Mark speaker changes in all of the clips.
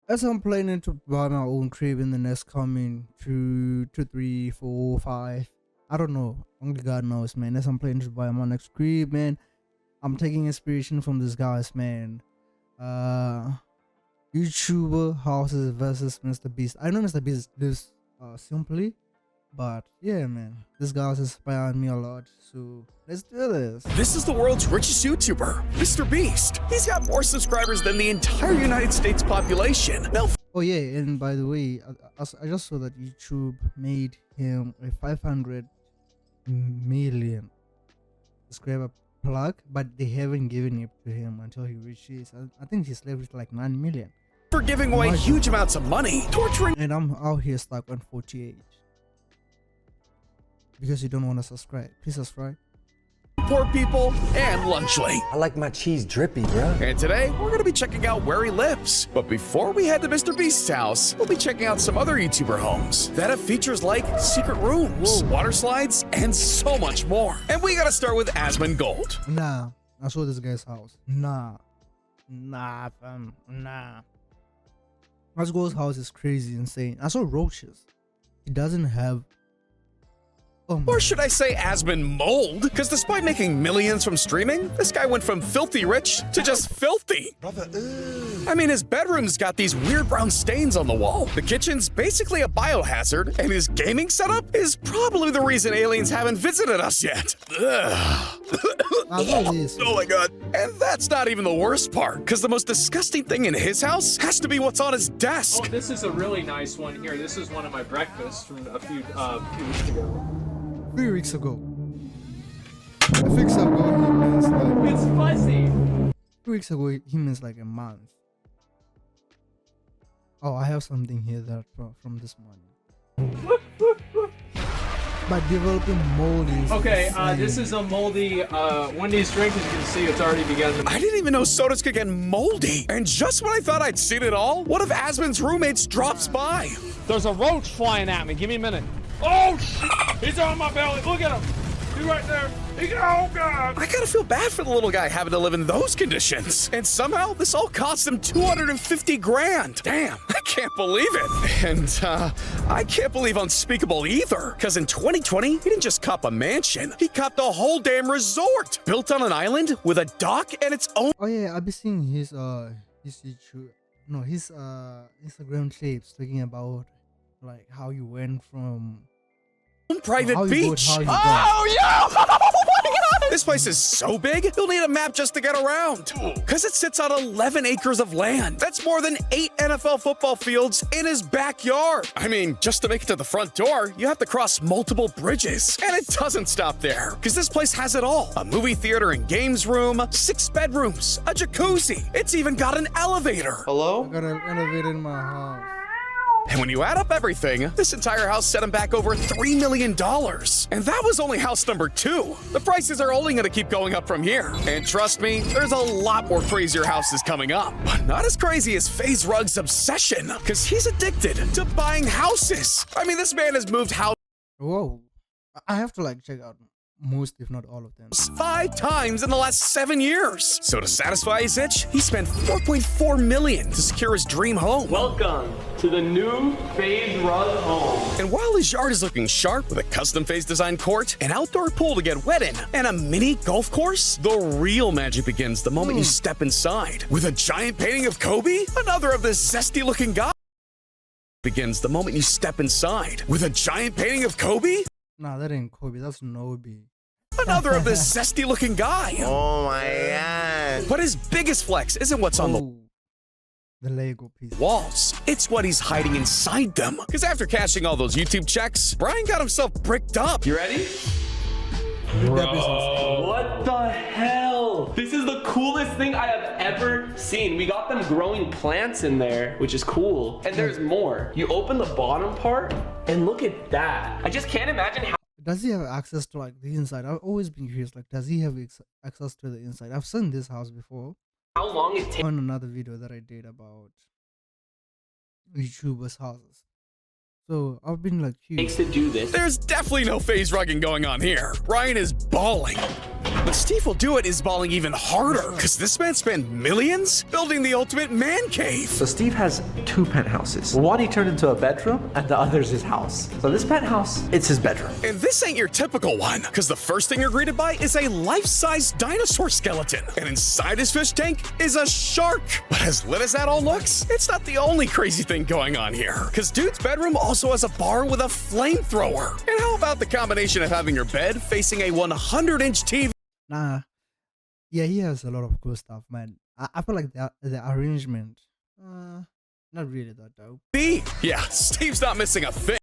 Speaker 1: As I'm planning to buy my own crib in the next coming 2, 3, 4, 5. I don't know. Only God knows, man. As I'm planning to buy my next crib, man, I'm taking inspiration from these guys, man. YouTuber houses versus MrBeast. I know MrBeast lives simply, but yeah, man, this guy's inspired me a lot. So let's do this.
Speaker 2: This is the world's richest YouTuber, MrBeast. He's got more subscribers than the entire United States population. Now,
Speaker 1: oh yeah, and by the way, I just saw that YouTube made him a 500 million subscriber plug, but they haven't given it to him until he reaches. I think he's left with like 9 million.
Speaker 2: For giving away huge amounts of money, torturing,
Speaker 1: and I'm out here stuck on 48. Because you don't want to subscribe, please subscribe.
Speaker 2: Poor people, and Lunchly.
Speaker 3: I like my cheese drippy, bro.
Speaker 2: And today, we're going to be checking out where he lives. But before we head to MrBeast's house, we'll be checking out some other YouTuber homes that have features like secret rooms, water slides, and so much more. And we got to start with Asmongold.
Speaker 1: Nah, I saw this guy's house. Nah, fam, nah. Asmongold's house is crazy, insane. I saw roaches. He doesn't have.
Speaker 2: Or should I say Asmonmold? Because despite making millions from streaming, this guy went from filthy rich to just filthy. I mean, his bedroom's got these weird brown stains on the wall. The kitchen's basically a biohazard, and his gaming setup is probably the reason aliens haven't visited us yet. Oh my god. And that's not even the worst part, because the most disgusting thing in his house has to be what's on his desk.
Speaker 4: Oh, this is a really nice one here. This is one of my breakfasts from a few weeks ago.
Speaker 1: 3 weeks ago. I think so ago he means like.
Speaker 4: It's fuzzy.
Speaker 1: 2 weeks ago he means like a month. Oh, I have something here that from this morning. By developing moldy.
Speaker 4: Okay, this is a moldy Wendy's drink. As you can see, it's already begun to.
Speaker 2: I didn't even know sodas could get moldy. And just when I thought I'd seen it all, one of Asmon's roommates drops by.
Speaker 5: There's a roach flying at me. Give me a minute. Oh, shit. He's on my belly. Look at him. He's right there. Oh, God.
Speaker 2: I gotta feel bad for the little guy having to live in those conditions. And somehow, this all cost him 250 grand. Damn, I can't believe it. And, I can't believe unspeakable either. Because in 2020, he didn't just cop a mansion. He copped a whole damn resort. Built on an island with a dock and its own...
Speaker 1: Oh yeah, I've been seeing his YouTube... No, his Instagram clips talking about like how you went from
Speaker 2: private beach. Oh yeah! Oh my god! This place is so big, you'll need a map just to get around. Because it sits on 11 acres of land. That's more than 8 NFL football fields in his backyard. I mean, just to make it to the front door, you have to cross multiple bridges. And it doesn't stop there, because this place has it all. A movie theater and games room, 6 bedrooms, a jacuzzi. It's even got an elevator.
Speaker 3: Hello?
Speaker 1: I got an elevator in my house.
Speaker 2: And when you add up everything, this entire house set him back over $3 million. And that was only house number 2. The prices are only gonna keep going up from here. And trust me, there's a lot more crazier houses coming up. But not as crazy as FaZe Rug's obsession, because he's addicted to buying houses. I mean, this man has moved house.
Speaker 1: Whoa. I have to like check out most, if not all of them.
Speaker 2: 5 times in the last 7 years. So to satisfy his itch, he spent $4.4 million to secure his dream home.
Speaker 4: Welcome to the new FaZe Rug home.
Speaker 2: And while his yard is looking sharp with a custom FaZe design court, an outdoor pool to get wet in, and a mini golf course, the real magic begins the moment you step inside. With a giant painting of Kobe, another of this zesty looking guy begins the moment you step inside. With a giant painting of Kobe,
Speaker 1: Nah, that ain't Kobe, that's Nobi.
Speaker 2: another of this zesty looking guy.
Speaker 3: Oh my god.
Speaker 2: But his biggest flex isn't what's on
Speaker 1: the Lego piece.
Speaker 2: walls. It's what he's hiding inside them. Because after cashing all those YouTube checks, Brian got himself bricked up.
Speaker 4: You ready? Bro, what the hell? This is the coolest thing I have ever seen. We got them growing plants in there, which is cool. And there's more. You open the bottom part and look at that. I just can't imagine how.
Speaker 1: Does he have access to like the inside? I've always been curious, like does he have access to the inside? I've seen this house before
Speaker 4: How long it takes.
Speaker 1: on another video that I did about YouTubers' houses. So I've been like curious.
Speaker 4: To do this.
Speaker 2: There's definitely no FaZe rugging going on here. Brian is balling. But Steve will do it is balling even harder, because this man spent millions building the ultimate man cave.
Speaker 6: So Steve has 2 penthouses. One he turned into a bedroom, and the other is his house. So this penthouse, it's his bedroom.
Speaker 2: And this ain't your typical one, because the first thing you're greeted by is a life-size dinosaur skeleton. And inside his fish tank is a shark. But as lit as that all looks, it's not the only crazy thing going on here, because dude's bedroom also has a bar with a flamethrower. And how about the combination of having your bed facing a 100-inch TV?
Speaker 1: Nah, yeah, he has a lot of cool stuff, man. I feel like the arrangement, not really that dope.
Speaker 2: Yeah, Steve's not missing a thing.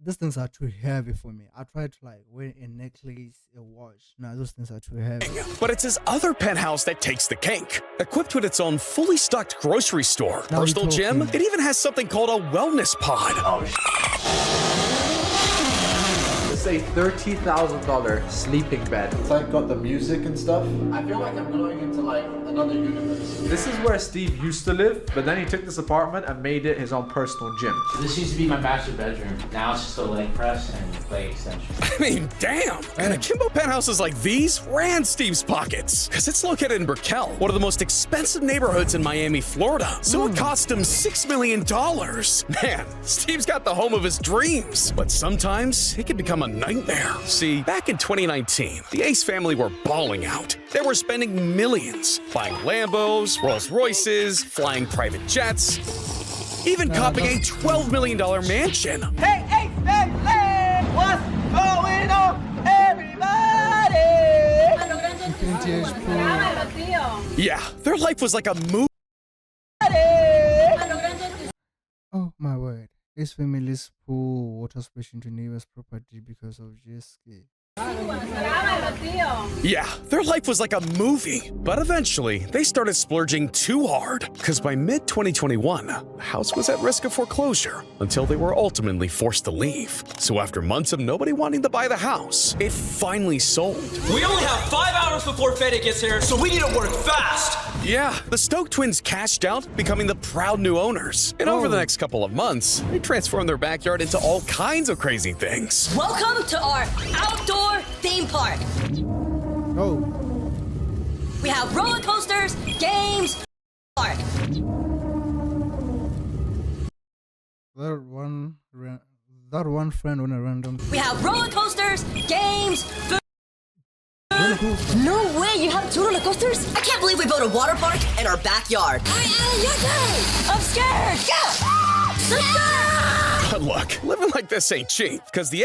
Speaker 1: These things are too heavy for me. I tried to like wear a necklace, a watch. Nah, those things are too heavy.
Speaker 2: But it's his other penthouse that takes the cake. Equipped with its own fully stocked grocery store,
Speaker 1: Now
Speaker 2: personal
Speaker 1: you're
Speaker 2: gym,
Speaker 1: talking.
Speaker 2: it even has something called a wellness pod.
Speaker 6: It's a $30,000 sleeping bed.
Speaker 7: It's like got the music and stuff. I feel like I'm going into like another universe.
Speaker 6: This is where Steve used to live, but then he took this apartment and made it his own personal gym.
Speaker 8: This used to be my master bedroom. Now it's just a leg press and leg extension.
Speaker 2: I mean, damn! And akimbo penthouses like these ran Steve's pockets, because it's located in Brickell, one of the most expensive neighborhoods in Miami, Florida. So it cost him $6 million. Man, Steve's got the home of his dreams, but sometimes it can become a nightmare. See, back in 2019, the Ace family were balling out. They were spending millions, buying Lambos, Rolls Royces, flying private jets, even copping a $12 million mansion.
Speaker 9: Hey, Ace family, what's going on, everybody?
Speaker 1: Vintage pool.
Speaker 2: Yeah, their life was like a movie.
Speaker 1: Oh my word. His family's pool water splash into neighbor's property because of JSK.
Speaker 2: Yeah, their life was like a movie. But eventually, they started splurging too hard, because by mid-2021, the house was at risk of foreclosure until they were ultimately forced to leave. So after months of nobody wanting to buy the house, it finally sold.
Speaker 10: We only have 5 hours before FedEx gets here, so we need to work fast.
Speaker 2: Yeah, the Stoke twins cashed out, becoming the proud new owners. And over the next couple of months, they transformed their backyard into all kinds of crazy things.
Speaker 11: Welcome to our outdoor theme park.
Speaker 1: Oh.
Speaker 11: We have roller coasters, games, park.
Speaker 1: That one friend on a random.
Speaker 11: We have roller coasters, games, food. No way, you have 2 roller coasters? I can't believe we built a water park in our backyard. I'm scared.
Speaker 2: But look, living like this ain't cheap, because the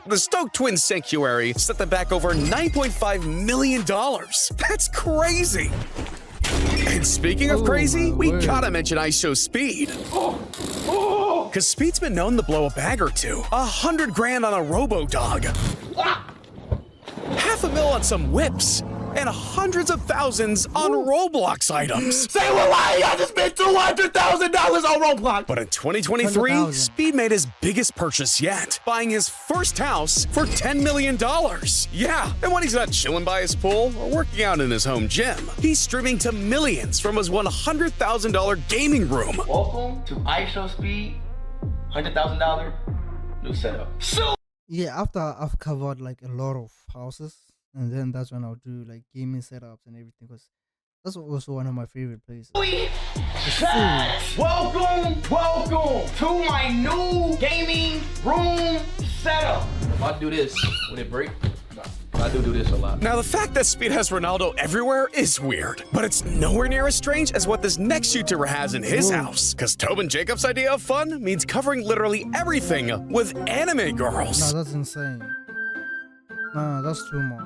Speaker 2: the Stoke Twins Sanctuary set them back over $9.5 million. That's crazy. And speaking of crazy, we gotta mention Ice Show Speed. Because Speed's been known to blow a bag or two. $100 grand on a robo-dog. $500,000 on some whips. And hundreds of thousands on Roblox items.
Speaker 10: Say what? Why? I just spent $200,000 on Roblox.
Speaker 2: But in 2023,
Speaker 1: 100,000.
Speaker 2: Speed made his biggest purchase yet, buying his first house for $10 million. Yeah, and when he's not chilling by his pool or working out in his home gym, he's streaming to millions from his $100,000 gaming room.
Speaker 10: Welcome to Ice Show Speed. $100,000 new setup. So
Speaker 1: Yeah, after I've covered like a lot of houses, and then that's when I'll do like gaming setups and everything, because that's also one of my favorite places.
Speaker 10: welcome to my new gaming room setup. If I do this, would it break? No. I do this a lot.
Speaker 2: Now, the fact that Speed has Ronaldo everywhere is weird, but it's nowhere near as strange as what this next YouTuber has in his house. Because Tobin Jacobs' idea of fun means covering literally everything with anime girls.
Speaker 1: No, that's insane. No, that's too much.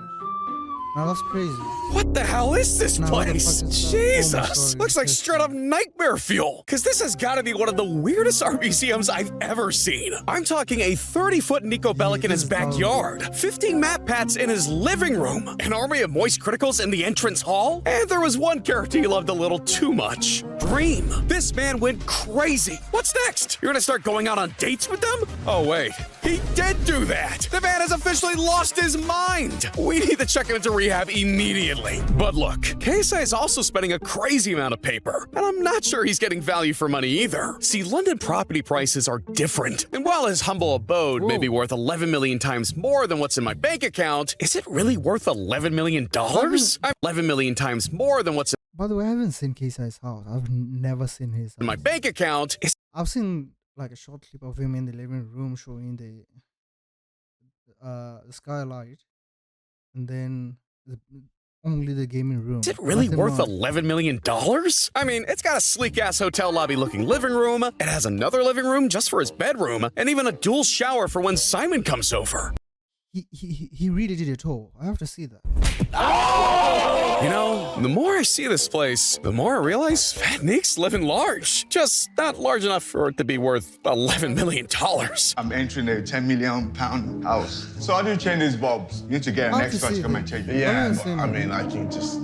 Speaker 1: No, that's crazy.
Speaker 2: What the hell is this
Speaker 1: No, what the
Speaker 2: place?
Speaker 1: fuck is that?
Speaker 2: Jesus!
Speaker 1: Oh my God,
Speaker 2: Looks like
Speaker 1: it's
Speaker 2: straight up nightmare fuel. Because this has got to be one of the weirdest art museums I've ever seen. I'm talking a 30-foot Nico Bellic in his backyard, 15 map pats in his living room, an army of moist criticals in the entrance hall, and there was one character he loved a little too much. Dream. This man went crazy. What's next? You're gonna start going out on dates with them? Oh, wait. He did do that! The man has officially lost his mind! We need to check him into rehab immediately. But look, KSI is also spending a crazy amount of paper, and I'm not sure he's getting value for money either. See, London property prices are different, and while his humble abode may be worth 11 million times more than what's in my bank account, is it really worth $11 million? I'm 11 million times more than what's
Speaker 1: By the way, I haven't seen KSI's house. I've never seen his house.
Speaker 2: in my bank account.
Speaker 1: I've seen like a short clip of him in the living room showing the skylight, and then only the gaming room.
Speaker 2: Is it really worth $11 million? I mean, it's got a sleek-ass hotel lobby-looking living room, it has another living room just for his bedroom, and even a dual shower for when Simon comes over.
Speaker 1: He really did it all. I have to see that.
Speaker 2: You know, the more I see this place, the more I realize Fat Nick's living large. Just not large enough for it to be worth $11 million.
Speaker 12: I'm entering a £10 million house. So how do you change these bulbs? You need to get an expert to come and change it.
Speaker 13: Yeah, I mean, I can just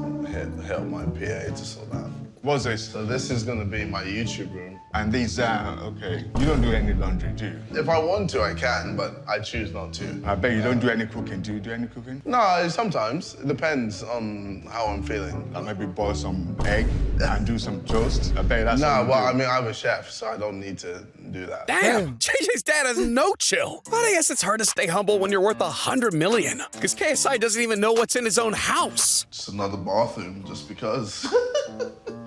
Speaker 13: help my PA to sort that.
Speaker 12: What's this?
Speaker 13: So this is gonna be my YouTube room.
Speaker 12: And these okay. You don't do any laundry, do you?
Speaker 13: If I want to, I can, but I choose not to.
Speaker 12: I bet you don't do any cooking. Do you do any cooking?
Speaker 13: No, sometimes. It depends on how I'm feeling.
Speaker 12: Maybe boil some egg and do some toast. I bet that's
Speaker 13: well, I mean, I'm a chef, so I don't need to do that.
Speaker 2: Damn, JJ's dad has no chill. But I guess it's hard to stay humble when you're worth $100 million, because KSI doesn't even know what's in his own house.
Speaker 13: Just another bathroom, just because.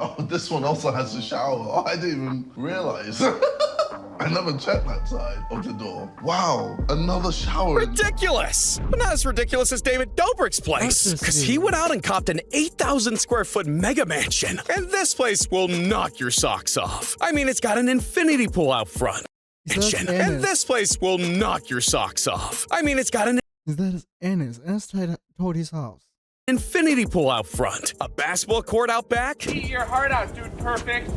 Speaker 13: Oh, this one also has a shower. Oh, I didn't even realize. I never checked that side of the door. Wow, another shower.
Speaker 2: Ridiculous! But not as ridiculous as David Dobrik's place, because he went out and copped an 8,000 square foot mega mansion. And this place will knock your socks off. I mean, it's got an infinity pool out front. And this place will knock your socks off. I mean, it's got an...
Speaker 1: Is that Ennis? Ennis told his house.
Speaker 2: Infinity pool out front, a basketball court out back.
Speaker 5: Eat your heart out, dude. Perfect.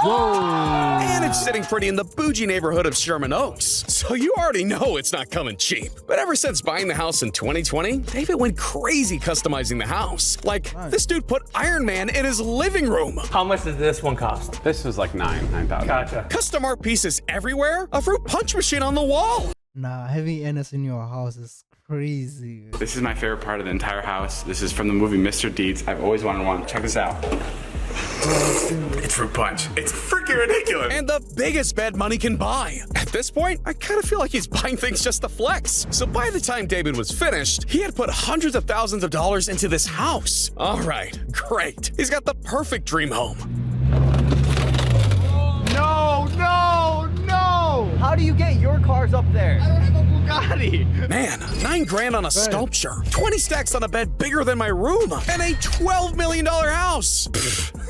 Speaker 2: Whoa! And it's sitting pretty in the bougie neighborhood of Sherman Oaks, so you already know it's not coming cheap. But ever since buying the house in 2020, David went crazy customizing the house. Like, this dude put Iron Man in his living room.
Speaker 8: How much did this one cost?
Speaker 14: This was like $9,000.
Speaker 8: Gotcha.
Speaker 2: Custom art pieces everywhere, a fruit punch machine on the wall.
Speaker 1: Nah, having Ennis in your house is crazy.
Speaker 14: This is my favorite part of the entire house. This is from the movie Mr. Deeds. I've always wanted one. Check this out. It's fruit punch. It's freaking ridiculous.
Speaker 2: And the biggest bed money can buy. At this point, I kind of feel like he's buying things just to flex. So by the time David was finished, he had put hundreds of thousands of dollars into this house. All right, great. He's got the perfect dream home.
Speaker 9: No, no, no! How do you get your cars up there? I don't have a Bugatti.
Speaker 2: Man, $9 grand on a sculpture, 20 stacks on a bed bigger than my room, and a $12 million house.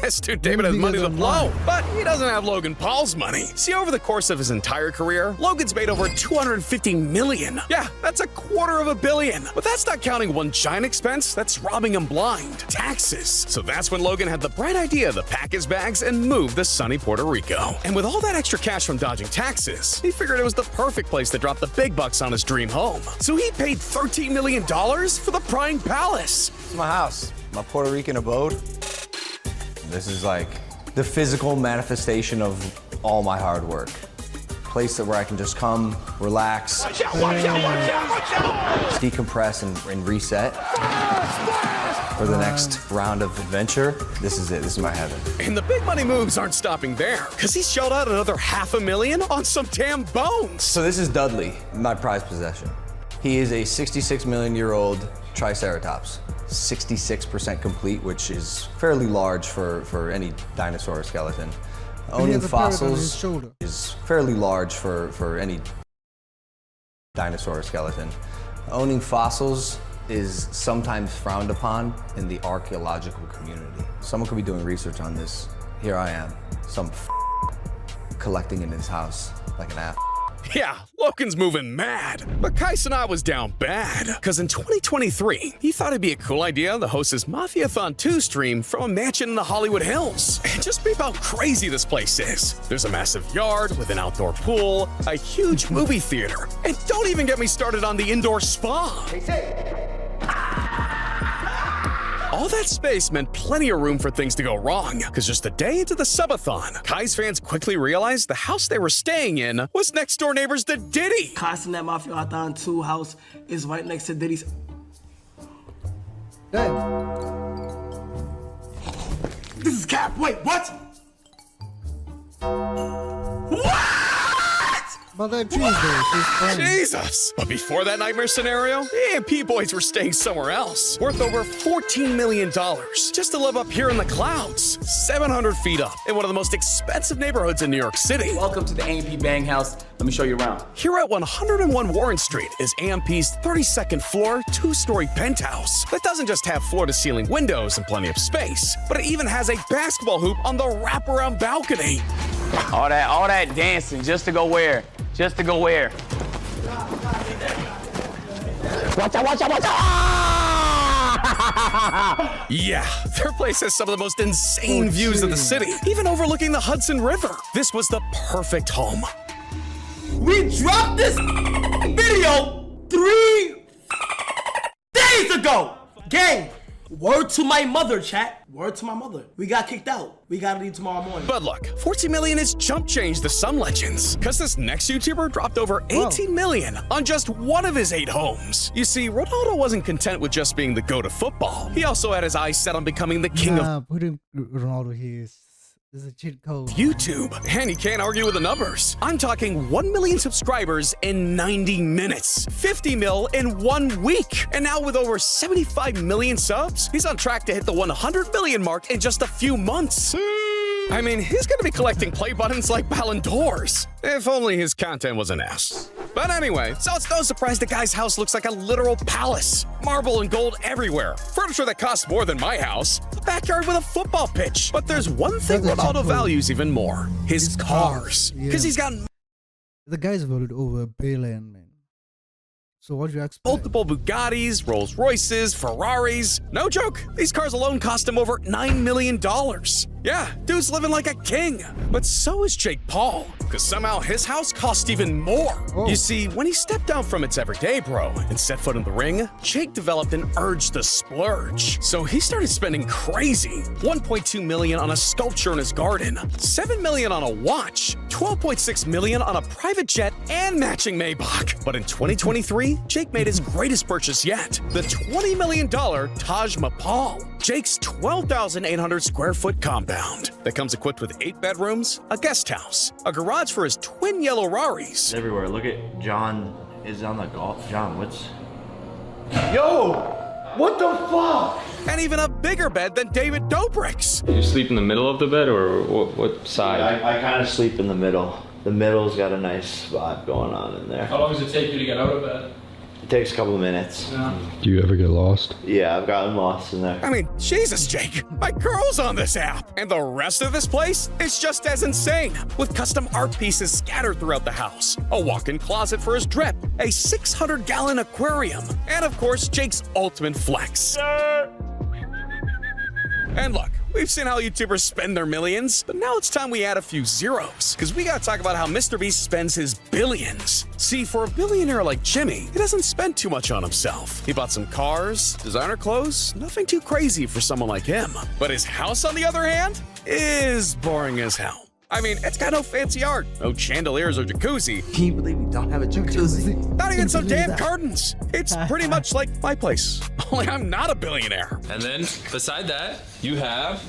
Speaker 2: This dude David has money to blow, but he doesn't have Logan Paul's money. See, over the course of his entire career, Logan's made over $250 million. Yeah, that's $250 million. But that's not counting one giant expense that's robbing him blind: taxes. So that's when Logan had the bright idea to pack his bags and move to sunny Puerto Rico. And with all that extra cash from dodging taxes, he figured it was the perfect place to drop the big bucks on his dream home. So he paid $13 million for the Prying Palace.
Speaker 3: It's my house, my Puerto Rican abode. This is like the physical manifestation of all my hard work. Place where I can just come, relax, decompress and reset for the next round of adventure. This is it. This is my heaven.
Speaker 2: And the big money moves aren't stopping there, because he shelled out another $500,000 on some damn bones.
Speaker 3: So this is Dudley, my prized possession. He is a 66-million-year-old Triceratops. 66% complete, which is fairly large for any dinosaur skeleton. Owning fossils is fairly large for any dinosaur skeleton. Owning fossils is sometimes frowned upon in the archaeological community. Someone could be doing research on this. Here I am, some collecting in his house like an ass.
Speaker 2: Yeah, Logan's moving mad. But Kaisana was down bad, because in 2023, he thought it'd be a cool idea to host his Mafiathon 2 stream from a mansion in the Hollywood Hills. And just peep how crazy this place is. There's a massive yard with an outdoor pool, a huge movie theater, and don't even get me started on the indoor spa. All that space meant plenty of room for things to go wrong, because just a day into the subathon, Kai's fans quickly realized the house they were staying in was next door neighbors to Diddy.
Speaker 15: Kai's Net Mafia 2 house is right next to Diddy's. This is cap. Wait, what?
Speaker 1: But that
Speaker 2: Jesus! But before that nightmare scenario, the A&P boys were staying somewhere else, worth over $14 million, just to live up here in the clouds, 700 feet up, in one of the most expensive neighborhoods in New York City.
Speaker 10: Welcome to the A&P Bang House. Let me show you around.
Speaker 2: Here at 101 Warren Street is A&P's 32nd floor, 2-story penthouse that doesn't just have floor-to-ceiling windows and plenty of space, but it even has a basketball hoop on the wraparound balcony.
Speaker 10: All that dancing just to go where? Just to go where? Watch out, watch out, watch out!
Speaker 2: Yeah, their place has some of the most insane views of the city, even overlooking the Hudson River. This was the perfect home.
Speaker 15: We dropped this video 3 days ago! Gang, word to my mother, chat. Word to my mother. We got kicked out. We gotta leave tomorrow morning.
Speaker 2: But look, 14 million is chump change to some legends, because this next YouTuber dropped over 18 million on just one of his 8 homes. You see, Ronaldo wasn't content with just being the GOAT of football. He also had his eyes set on becoming the king of
Speaker 1: putting Ronaldo here is a cheat code.
Speaker 2: YouTube. And you can't argue with the numbers. I'm talking 1 million subscribers in 90 minutes, 50 mil in 1 week. And now with over 75 million subs, he's on track to hit the 100 million mark in just a few months. I mean, he's gonna be collecting play buttons like Ballon d'Ors. If only his content was an ass. But anyway, so it's no surprise the guy's house looks like a literal palace. Marble and gold everywhere. Furniture that costs more than my house. A backyard with a football pitch. But there's one thing Ronaldo values even more. His cars. Because he's got...
Speaker 1: The guy's valued over $1 billion, man. So what do you expect?
Speaker 2: Multiple Bugattis, Rolls Royces, Ferraris. No joke, these cars alone cost him over $9 million. Yeah, dude's living like a king. But so is Jake Paul, because somehow his house cost even more. You see, when he stepped down from It's Everyday Bro and set foot in the ring, Jake developed an urge to splurge. So he started spending crazy. $1.2 million on a sculpture in his garden, $7 million on a watch, $12.6 million on a private jet and matching Maybach. But in 2023, Jake made his greatest purchase yet, the $20 million Taj Mahal. Jake's 12,800 square foot compound that comes equipped with 8 bedrooms, a guest house, a garage for his twin yellow Raris.
Speaker 16: Everywhere. Look at John is on the golf. John, what's...
Speaker 10: Yo! What the fuck?
Speaker 2: And even a bigger bed than David Dobrik's.
Speaker 17: You sleep in the middle of the bed or what side?
Speaker 16: I kind of sleep in the middle. The middle's got a nice spot going on in there.
Speaker 5: How long does it take you to get out of bed?
Speaker 16: It takes a couple of minutes.
Speaker 5: Yeah.
Speaker 17: Do you ever get lost?
Speaker 16: Yeah, I've gotten lost in there.
Speaker 2: I mean, Jesus, Jake, my girl's on this app. And the rest of this place is just as insane, with custom art pieces scattered throughout the house, a walk-in closet for his drip, a 600-gallon aquarium, and of course, Jake's ultimate flex. And look, we've seen how YouTubers spend their millions, but now it's time we add a few zeros, because we gotta talk about how MrBeast spends his billions. See, for a billionaire like Jimmy, he doesn't spend too much on himself. He bought some cars, designer clothes, nothing too crazy for someone like him. But his house, on the other hand, is boring as hell. I mean, it's got no fancy art, no chandeliers or jacuzzi.
Speaker 6: Can you believe we don't have a jacuzzi?
Speaker 2: Not even some damn curtains. It's pretty much like my place, only I'm not a billionaire.
Speaker 18: And then, beside that, you have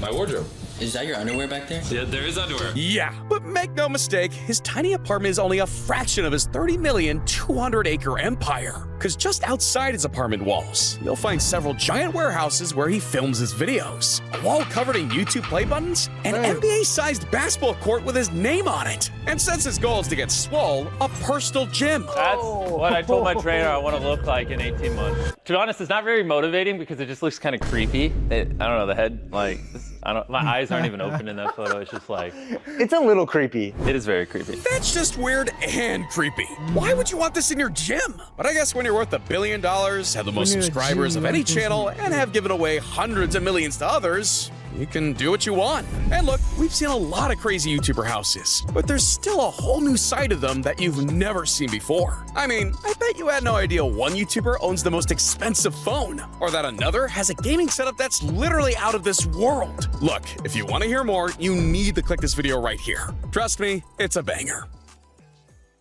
Speaker 18: my wardrobe.
Speaker 19: Is that your underwear back there?
Speaker 18: Yeah, there is underwear.
Speaker 2: Yeah, but make no mistake, his tiny apartment is only a fraction of his 30 million, 200-acre empire. Because just outside his apartment walls, you'll find several giant warehouses where he films his videos, a wall covered in YouTube play buttons, an NBA-sized basketball court with his name on it. And since his goal is to get swole, a personal gym.
Speaker 20: That's what I told my trainer I want to look like in 18 months. To be honest, it's not very motivating because it just looks kind of creepy. I don't know, the head, like, my eyes aren't even open in that photo. It's just like...
Speaker 9: It's a little creepy.
Speaker 20: It is very creepy.
Speaker 2: That's just weird and creepy. Why would you want this in your gym? But I guess when you're worth $1 billion, have the most subscribers of any channel, and have given away hundreds of millions to others, you can do what you want. And look, we've seen a lot of crazy YouTuber houses, but there's still a whole new side of them that you've never seen before. I mean, I bet you had no idea one YouTuber owns the most expensive phone, or that another has a gaming setup that's literally out of this world. Look, if you want to hear more, you need to click this video right here. Trust me, it's a banger.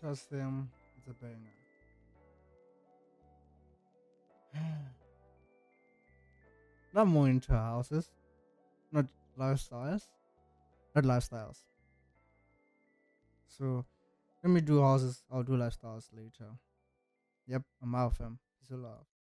Speaker 1: Trust them, it's a banger. Not more into houses, not lifestyles. So let me do houses, I'll do lifestyles later. Yep, I'm out, fam. Peace and love.